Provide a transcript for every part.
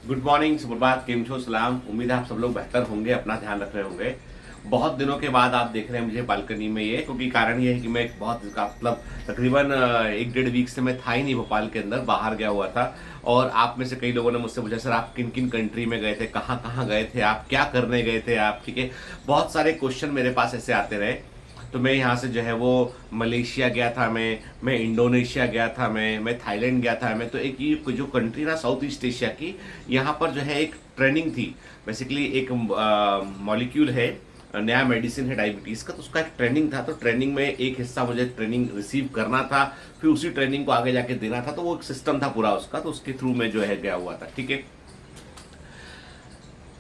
Good morning, सुप्रभात, केम छो, सलाम। उम्मीद है आप सब लोग बेहतर होंगे, अपना ध्यान रख रहे होंगे। बहुत दिनों के बाद आप देख रहे हैं मुझे बालकनी में, ये क्योंकि कारण ये है कि मैं एक बहुत मतलब तकरीबन 1 डेढ़ वीक से मैं था ही नहीं भोपाल के अंदर, बाहर गया हुआ था। और आप में से कई लोगों ने मुझसे पूछा, सर आप किन किन कंट्री में गए थे, कहाँ कहाँ गए थे, आप क्या करने गए थे आप, ठीक है। बहुत सारे क्वेश्चन मेरे पास ऐसे आते रहे। तो मैं यहाँ से जो है वो मलेशिया गया था, मैं इंडोनेशिया गया था, मैं थाईलैंड गया था। मैं तो एक ये जो कंट्री ना साउथ ईस्ट एशिया की, यहाँ पर जो है एक ट्रेनिंग थी। बेसिकली एक मॉलिक्यूल है, नया मेडिसिन है डायबिटीज़ का, तो उसका एक ट्रेनिंग था। तो ट्रेनिंग में एक हिस्सा मुझे ट्रेनिंग रिसीव करना था, फिर उसी ट्रेनिंग को आगे जाके देना था। तो वो एक सिस्टम था पूरा उसका, तो उसके थ्रू में जो है गया हुआ था, ठीक है।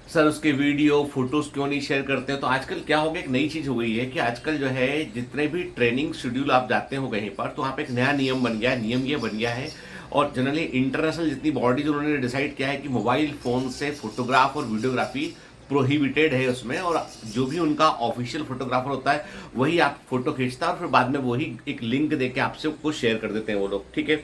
सर उसके वीडियो फोटोज क्यों नहीं शेयर करते हैं? तो आजकल क्या हो गया, एक नई चीज हो गई है कि आजकल जो है जितने भी ट्रेनिंग शेड्यूल आप जाते हो कहीं पर, तो वहाँ पे एक नया नियम बन गया है। नियम ये बन गया है, और जनरली इंटरनेशनल जितनी बॉडीज उन्होंने डिसाइड किया है कि मोबाइल फोन से फोटोग्राफ और वीडियोग्राफी प्रोहिबिटेड है उसमें। और जो भी उनका ऑफिशियल फोटोग्राफर होता है वही आप फोटो खींचता है और फिर बाद में वही एक लिंक देके आपसे कुछ शेयर कर देते हैं वो लोग, ठीक है।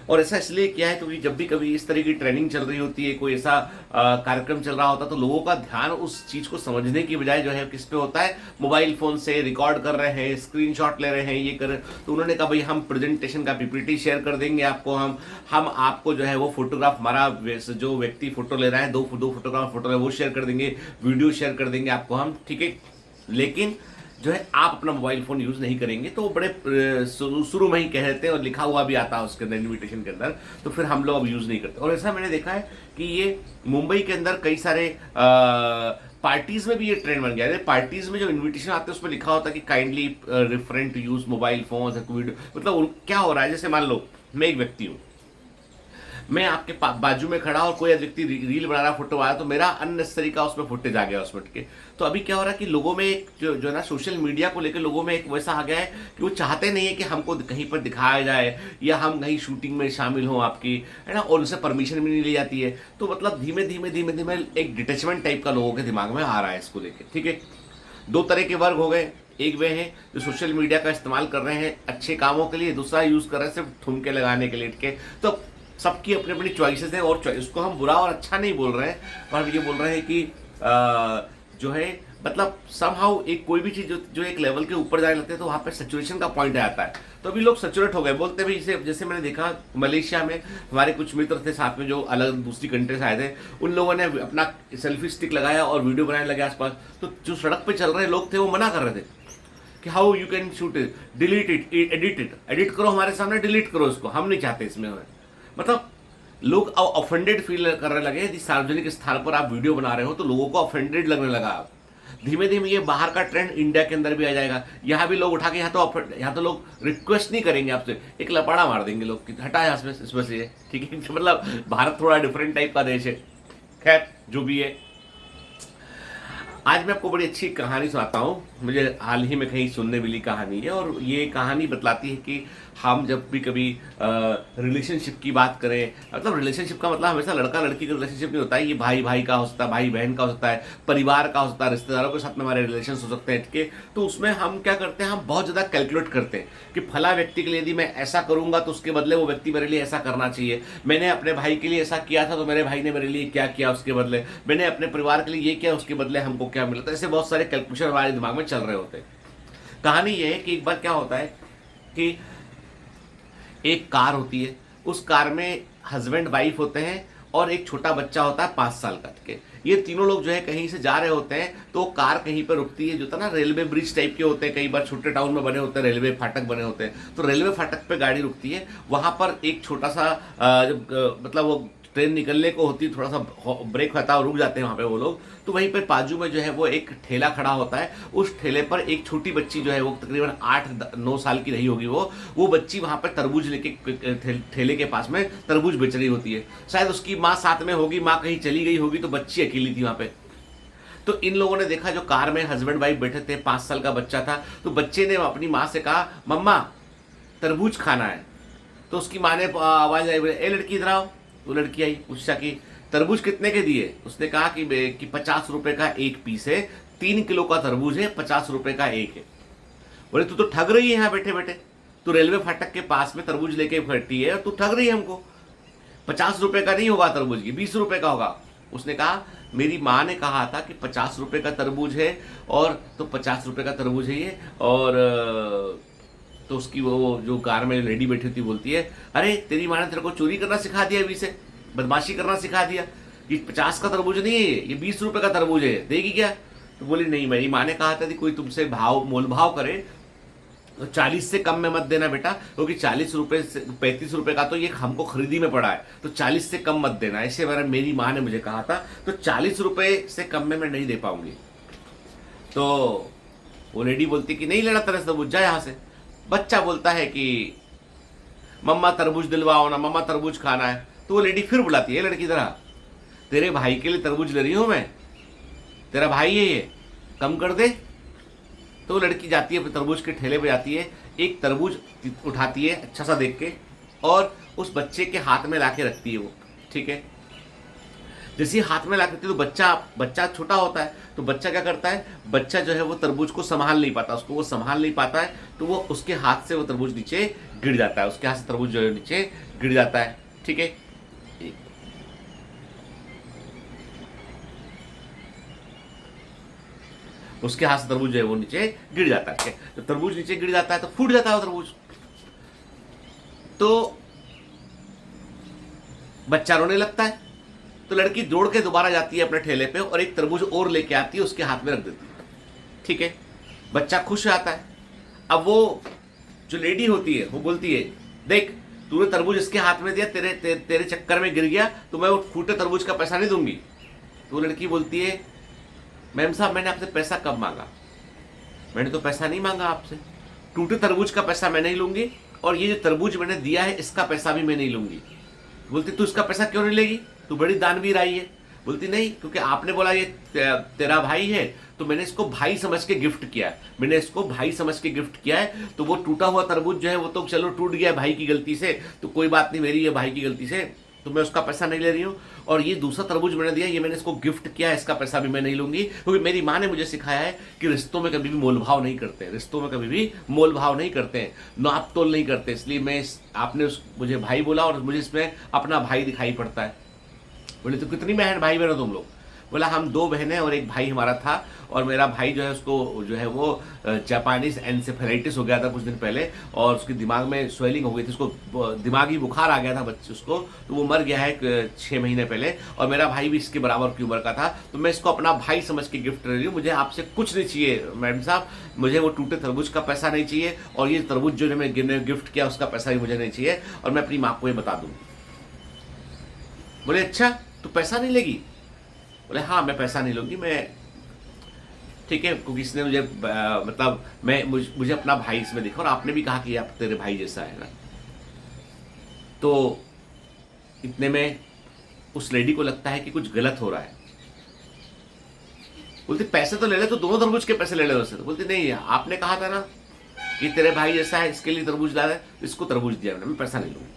और ऐसा इसलिए किया है क्योंकि जब भी कभी इस तरह की ट्रेनिंग चल रही होती है, कोई ऐसा कार्यक्रम चल रहा होता है, तो लोगों का ध्यान उस चीज को समझने की बजाय जो है किस पे होता है, मोबाइल फोन से रिकॉर्ड कर रहे हैं, स्क्रीनशॉट ले रहे हैं, ये कर रहे हैं। तो उन्होंने कहा भाई हम प्रेजेंटेशन का पीपीटी शेयर कर देंगे आपको, हम आपको जो है वो फोटोग्राफ, हमारा जो व्यक्ति फोटो ले रहा है, दो फोटोग्राफ फोटो है वो शेयर कर देंगे, वीडियो शेयर कर देंगे आपको हम, ठीक है। लेकिन जो है आप अपना मोबाइल फोन यूज नहीं करेंगे। तो वो बड़े शुरू में ही कह देते हैं, और लिखा हुआ भी आता है उसके अंदर इन्विटेशन के अंदर। तो फिर हम लोग अब यूज नहीं करते। और ऐसा मैंने देखा है कि ये मुंबई के अंदर कई सारे पार्टीज में भी ये ट्रेंड बन गया है। पार्टीज में जो इन्विटेशन आते हैं उसमें लिखा होता है कि kindly refrain to use mobile phone, मतलब क्या हो रहा है, जैसे मान लो मैं एक व्यक्ति हूँ, मैं आपके बाजू में खड़ा और कोई व्यक्ति रील बना रहा, फोटो आया, तो मेरा अननेसेसरी का उसमें फुटेज आ गया उसमें के। तो अभी क्या हो रहा है कि लोगों में एक जो है ना, सोशल मीडिया को लेकर लोगों में एक वैसा आ गया है कि वो चाहते नहीं है कि हमको कहीं पर दिखाया जाए या हम कहीं शूटिंग में शामिल हों आपकी, है ना। और उनसे परमिशन भी नहीं ली जाती है। तो मतलब धीमे धीमे धीमे धीमे एक डिटेचमेंट टाइप का लोगों के दिमाग में आ रहा है इसको लेकर, ठीक है। दो तरह के वर्ग हो गए। एक वे हैं जो सोशल मीडिया का इस्तेमाल कर रहे हैं अच्छे कामों के लिए, दूसरा यूज कर रहे हैं सिर्फ ठुमके लगाने के लिए, ठीक है। तो सबकी अपनी अपनी चॉइसेस हैं, और इसको हम बुरा और अच्छा नहीं बोल रहे हैं, पर ये बोल रहे हैं कि जो है मतलब समहाउ एक कोई भी चीज जो एक लेवल के ऊपर जाने लगते हैं तो वहां पे सैचुरेशन का पॉइंट आता है। तो अभी लोग सैचुरेट हो गए, बोलते भाई जैसे मैंने देखा मलेशिया में हमारे कुछ मित्र थे साथ में जो अलग दूसरी कंट्री से आए थे, उन लोगों ने अपना सेल्फी स्टिक लगाया और वीडियो बनाने लगे आसपास। तो जो सड़क पे चल रहे लोग थे वो मना कर रहे थे कि how you can shoot it, delete it, edit करो हमारे सामने, डिलीट करो इसको, हम नहीं चाहते इसमें। मतलब लोग अब ऑफेंडेड फील करने लगे। यदि सार्वजनिक स्थान पर आप वीडियो बना रहे हो तो लोगों को ऑफेंडेड लगने लगा। धीमे धीमे ये बाहर का ट्रेंड इंडिया के अंदर भी आ जाएगा। यहाँ भी लोग उठा के यहाँ तो लोग रिक्वेस्ट नहीं करेंगे आपसे, एक लपाड़ा मार देंगे लोग कि हटा यहाँ इसमें से, ठीक है। मतलब भारत थोड़ा डिफरेंट टाइप का देश है। खैर जो भी है, आज मैं आपको बड़ी अच्छी कहानी सुनाता हूँ। मुझे हाल ही में कहीं सुनने मिली कहानी है, और ये कहानी बतलाती है कि हम जब भी कभी रिलेशनशिप की बात करें, मतलब रिलेशनशिप का मतलब हमेशा लड़का लड़की का रिलेशनशिप नहीं होता है, ये भाई भाई का हो सकता है, भाई बहन का हो सकता है, परिवार का हो सकता है, रिश्तेदारों के साथ में हमारे रिलेशन हो सकते हैं, ठीक है। तो उसमें हम क्या करते हैं, हम बहुत ज़्यादा कैलकुलेट करते हैं कि फला व्यक्ति के लिए यदि मैं ऐसा करूंगा तो उसके बदले वो व्यक्ति मेरे लिए ऐसा करना चाहिए। मैंने अपने भाई के लिए ऐसा किया था तो मेरे भाई ने मेरे लिए क्या किया उसके बदले, मैंने अपने परिवार के लिए ये किया उसके बदले हमको क्या मिला। तो ऐसे बहुत सारे कैलकुलेशन हमारे दिमाग में चल रहे होते हैं। कहानी ये है कि एक बार क्या होता है कि एक कार होती है, उस कार में हस्बैंड वाइफ होते हैं और एक छोटा बच्चा होता है 5 साल का, ठीक है। ये तीनों लोग जो है कहीं से जा रहे होते हैं, तो कार कहीं पर रुकती है, जो था ना रेलवे ब्रिज टाइप के होते हैं, कई बार छोटे टाउन में बने होते हैं, रेलवे फाटक बने होते हैं। तो रेलवे फाटक पे गाड़ी रुकती है, वहां पर एक छोटा सा मतलब वो ट्रेन निकलने को होती है, थोड़ा सा ब्रेक होता है और रुक जाते हैं वहां पे वो लोग। तो वहीं पर बाजू में जो है वो एक ठेला खड़ा होता है। उस ठेले पर एक छोटी बच्ची जो है वो तकरीबन 8-9 साल की रही होगी, वो बच्ची वहां पर तरबूज लेके ठेले के पास में तरबूज बेच रही होती है। शायद उसकी माँ साथ में होगी, माँ कहीं चली गई होगी, तो बच्ची अकेली थी वहां पे। तो इन लोगों ने देखा, जो कार में हस्बैंड वाइफ बैठे थे, 5 साल का बच्चा था, तो बच्चे ने अपनी माँ से कहा मम्मा तरबूज खाना है। तो उसकी माँ ने आवाज आई, ए लड़की इधर आओ। वो लड़की आई, पूछा कि तरबूज कितने के दिए? उसने कहा कि 50 रुपए का एक पीस है, 3 किलो का तरबूज है, 50 रुपए का एक है। बोले तू तो ठग रही है यहाँ बैठे बैठे, तू रेलवे फाटक के पास में तरबूज लेके बैठी है और तू ठग रही है हमको। ₹50 का नहीं होगा तरबूज, की ₹20 का होगा। उसने कहा मेरी माँ ने कहा था कि ₹50 का तरबूज है, और तो ₹50 का तरबूज है ये। और तो उसकी वो जो कार में लेडी बैठी थी बोलती है, अरे तेरी माँ ने तेरे को चोरी करना सिखा दिया, अभी से बदमाशी करना सिखा दिया। ये 50 का तरबूज नहीं है, ये ₹20 का तरबूज है, देगी क्या? तो बोली नहीं, मेरी माँ ने कहा था कि कोई तुमसे मोल भाव करे तो 40 से कम में मत देना बेटा, क्योंकि 40 रुपए से 35 रुपए का तो ये हमको खरीदी में पड़ा है, तो 40 से कम मत देना, ऐसे मेरी माँ ने मुझे कहा था, तो 40 रुपए से कम में मैं नहीं दे पाऊंगी। तो वो लेडी बोलती कि नहीं लेना तेरे से तरबूज, जा यहाँ से। बच्चा बोलता है कि मम्मा तरबूज दिलवाओ ना, मम्मा तरबूज खाना है। तो वो लेडी फिर बुलाती है, लड़की तरह, तेरे भाई के लिए तरबूज ले रही हूं मैं, तेरा भाई है ये, कम कर दे। तो लड़की जाती है तरबूज के ठेले पे, जाती है, एक तरबूज उठाती है अच्छा सा देख के, और उस बच्चे के हाथ में लाके रखती है वो, ठीक है। जैसे ही हाथ में ला करती है तो बच्चा छोटा होता है, तो बच्चा क्या करता है, बच्चा जो है वो तरबूज को संभाल नहीं पाता, उसको वो संभाल नहीं पाता है, तो वो उसके हाथ से वो तरबूज नीचे गिर जाता है, उसके हाथ से तरबूज जो है नीचे गिर जाता है, ठीक है। उसके हाथ से तरबूज जो है वो नीचे गिर जाता है, ठीक है। तो तरबूज नीचे गिर जाता है तो फूट जाता है वो तरबूज। तो बच्चा रोने लगता है, तो लड़की दौड़ के दोबारा जाती है अपने ठेले पे और एक तरबूज और लेके आती है, उसके हाथ में रख देती है, ठीक है। बच्चा खुश आता है। अब वो जो लेडी होती है वो बोलती है, देख तूने तरबूज इसके हाथ में दिया, तेरे चक्कर में गिर गया, तो मैं वो फूटे तरबूज का पैसा नहीं दूंगी। तो लड़की बोलती है, मैम साहब मैंने आपसे पैसा कब मांगा, मैंने तो पैसा नहीं मांगा आपसे, टूटे तरबूज का पैसा मैं नहीं लूंगी, और ये जो तरबूज मैंने दिया है इसका पैसा भी मैं नहीं लूंगी। बोलती तू इसका पैसा क्यों नहीं लेगी, तू बड़ी दानवीर आई है। बोलती नहीं, क्योंकि आपने बोला ये तेरा भाई है, तो मैंने इसको भाई समझ के गिफ्ट किया है, मैंने इसको भाई समझ के गिफ्ट किया है। तो वो टूटा हुआ तरबूज जो है वो तो चलो टूट गया भाई की गलती से, तो कोई बात नहीं, मेरी है भाई की गलती से, तो मैं उसका पैसा नहीं ले रही हूँ। और ये दूसरा तरबूज मैंने दिया, ये मैंने इसको गिफ्ट किया है, इसका पैसा भी मैं नहीं लूंगी, क्योंकि मेरी माँ ने मुझे सिखाया है कि रिश्तों में कभी भी मोल भाव नहीं करते, रिश्तों में कभी भी मोल भाव नहीं करते हैं, नाप तोल नहीं करते। इसलिए आपने मुझे भाई बोला और मुझे इसमें अपना भाई दिखाई पड़ता है। बोले तो कितनी बहन भाई बहन हो तुम लोग? बोला हम 2 बहनें और एक भाई हमारा था, और मेरा भाई जो है उसको जो है वो जापानीज एनसेफेलाइटिस हो गया था कुछ दिन पहले, और उसके दिमाग में स्वेलिंग हो गई थी, उसको दिमागी बुखार आ गया था बच्चे उसको, तो वो मर गया है 6 महीने पहले। और मेरा भाई भी इसके बराबर की उम्र का था, तो मैं इसको अपना भाई समझ के गिफ्ट ले रही हूँ, मुझे आपसे कुछ नहीं चाहिए मैडम साहब, मुझे वो टूटे तरबूज का पैसा नहीं चाहिए, और ये तरबूज जो मैंने गिफ्ट किया उसका पैसा भी मुझे नहीं चाहिए, और मैं अपनी माँ को ये बता दूंगी। बोले अच्छा तो पैसा नहीं लेगी? बोले हाँ मैं पैसा नहीं लूंगी, मैं ठीक है, क्योंकि इसने मुझे मतलब मुझे अपना भाई इसमें दिखा, और आपने भी कहा कि आप तेरे भाई जैसा है ना। तो इतने में उस लेडी को लगता है कि कुछ गलत हो रहा है। बोलती पैसे तो ले ले, तो दोनों तरबूज के पैसे ले ले उससे। तो बोलती नहीं, आपने कहा था ना कि तेरे भाई जैसा है, इसके लिए तरबूज ला रहा है, इसको तरबूज दिया मैं पैसा नहीं लूंगी।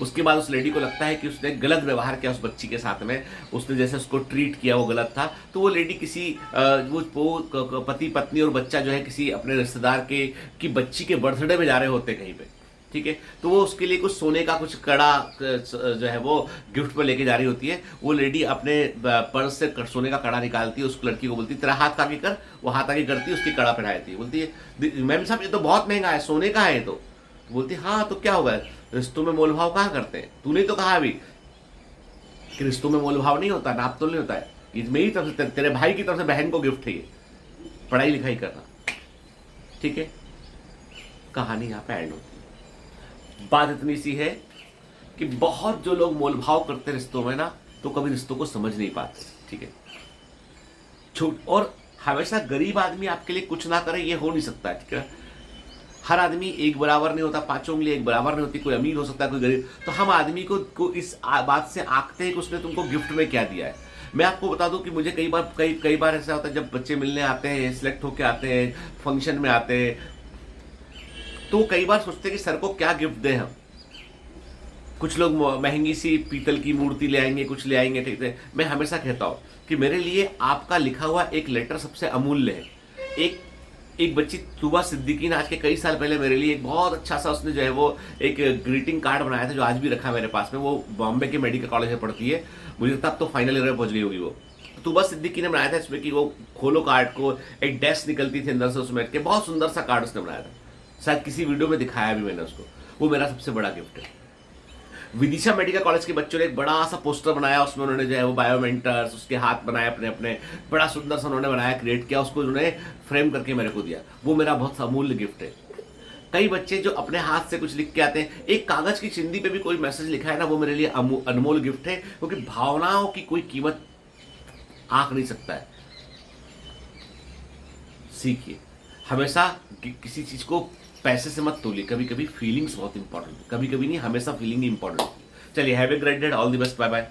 उसके बाद उस लेडी को लगता है कि उसने गलत व्यवहार किया उस बच्ची के साथ में, उसने जैसे उसको ट्रीट किया वो गलत था। तो वो लेडी किसी वो पति पत्नी और बच्चा जो है किसी अपने रिश्तेदार की बच्ची के बर्थडे में जा रहे होते कहीं पे, ठीक है। तो वो उसके लिए कुछ सोने का कुछ कड़ा जो है वो गिफ्ट में लेके जा रही होती है। वो लेडी अपने पर्स से सोने का कड़ा निकालती है, उस लड़की को बोलती है तेरा हाथ आगे कर, वो हाथ आगे करती है, उसकी कड़ा पहनाती है, बोलती है मैम साहब ये तो बहुत महंगा है, सोने का है। तो बोलती हाँ तो क्या होगा, रिश्तों में मोल भाव कहाँ करते हैं, तूने तो कहा अभी कि रिश्तों में मोल भाव नहीं होता, नाप तोल नहीं होता है, ये मेरी तरफ से तेरे भाई की तरफ से बहन को गिफ्ट है, ये पढ़ाई लिखाई करना, ठीक है। कहानी यहाँ पे एंड होती है। बात इतनी सी है कि बहुत जो लोग मोल भाव करते रिश्तों में ना, तो कभी रिश्तों को समझ नहीं पाते, ठीक है। और हमेशा गरीब आदमी आपके लिए कुछ ना करे ये हो नहीं सकता, ठीक है। हर आदमी एक बराबर नहीं होता, 5 उंगली एक बराबर नहीं होती, कोई अमीर हो सकता है कोई गरीब। तो हम आदमी को इस बात से आंकते हैं कि उसने तुमको गिफ्ट में क्या दिया है। मैं आपको बता दूं कि मुझे कई बार ऐसा होता है जब बच्चे मिलने आते हैं, सिलेक्ट होके आते हैं, फंक्शन में आते हैं, तो कई बार सोचते हैं कि सर को क्या गिफ्ट दें हम। कुछ लोग महंगी सी पीतल की मूर्ति ले आएंगे, कुछ ले आएंगे, ठीक है। मैं हमेशा कहता हूँ कि मेरे लिए आपका लिखा हुआ एक लेटर सबसे अमूल्य है। एक एक बच्ची तुबा सिद्दीकी ने आज के कई साल पहले मेरे लिए एक बहुत अच्छा सा उसने जो है वो एक ग्रीटिंग कार्ड बनाया था, जो आज भी रखा है मेरे पास में। वो बॉम्बे के मेडिकल कॉलेज में पढ़ती है, मुझे लगता है अब तो फाइनल ईयर में पहुंच गई होगी वो। तुबा सिद्दीकी ने बनाया था इसमें कि वो खोलो कार्ड को, एक डेस्क निकलती थी अंदर से उसमें के, बहुत सुंदर सा कार्ड उसने बनाया था। शायद किसी वीडियो में दिखाया भी मैंने उसको। वो मेरा सबसे बड़ा गिफ्ट है। विदिशा मेडिकल कॉलेज के बच्चों ने एक बड़ा सा पोस्टर बनाया, उसमें उन्होंने जो है वो बायोमेंटर्स, उसके हाथ बनाए अपने अपने, बड़ा सुंदर सा उन्होंने बनाया, क्रिएट किया, उसको उन्होंने फ्रेम करके मेरे को दिया। वो मेरा बहुत अमूल्य गिफ्ट है। कई बच्चे जो अपने हाथ से कुछ लिख के आते हैं, एक कागज की चिंदी पे भी कोई मैसेज लिखा है ना, वो मेरे लिए अनमोल गिफ्ट है, क्योंकि भावनाओं की कोई कीमत आंक नहीं सकता है। सीखिए हमेशा किसी चीज को पैसे से मत तोलिए, कभी कभी फीलिंग्स बहुत इंपॉर्टेंट, कभी कभी नहीं, हमेशा फीलिंग इंपॉर्टेंट। चलिए, have a great day, all the best, bye bye.